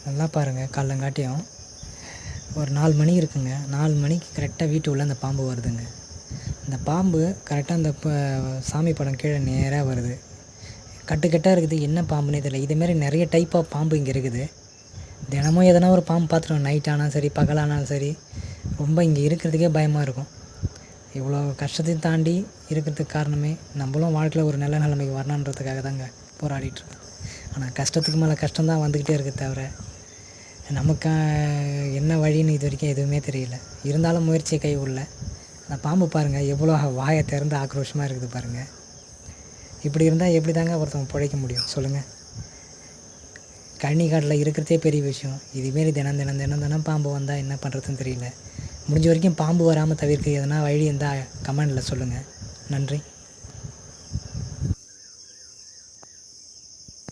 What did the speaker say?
நல்லா பாருங்கள். காலைலங்காட்டியும் ஒரு 4 மணி இருக்குங்க. 4 மணிக்கு கரெக்டாக வீட்டு உள்ள அந்த பாம்பு வருதுங்க. அந்த பாம்பு கரெக்டாக அந்த சாமி படம் கீழே நேராக வருது. கட்டுக்கட்டாக இருக்குது. என்ன பாம்புன்னே தெரியல. இதேமாரி நிறைய டைப் ஆஃப் பாம்பு இங்கே இருக்குது. தினமும் எதனா ஒரு பாம்பு பார்த்துருவோம். நைட் ஆனாலும் சரி, பகலானாலும் சரி. ரொம்ப இங்கே இருக்கிறதுக்கே பயமாக இருக்கும். இவ்வளோ கஷ்டத்தையும் தாண்டி இருக்கிறதுக்கு காரணமே நம்மளும் வாழ்க்கையில் ஒரு நல்ல நிலைமைக்கு வரணுன்றதுக்காக தாங்க போராடிட்டுருக்கோம். ஆனால் கஷ்டத்துக்கு மேலே கஷ்டம் தான் வந்துக்கிட்டே இருக்குது தவிர நமக்கு என்ன வழின்னு இது வரைக்கும் எதுவுமே தெரியல. இருந்தாலும் முயற்சியை கை விடல. அந்த பாம்பு பாருங்கள் எவ்வளோ வாயை திறந்து ஆக்ரோஷமாக இருக்குது பாருங்கள். இப்படி இருந்தால் எப்படி தாங்க ஒருத்தவங்க பிழைக்க முடியும் சொல்லுங்கள்? கழனி காட்டில் இருக்கிறதே பெரிய விஷயம். இதுமாரி தினம் பாம்பு வந்தால் என்ன பண்ணுறதுன்னு தெரியல. முடிஞ்ச வரைக்கும் பாம்பு வராமல் தவிர்க்க எதனா வழி இருந்தால் கமெண்டில் சொல்லுங்கள். நன்றி.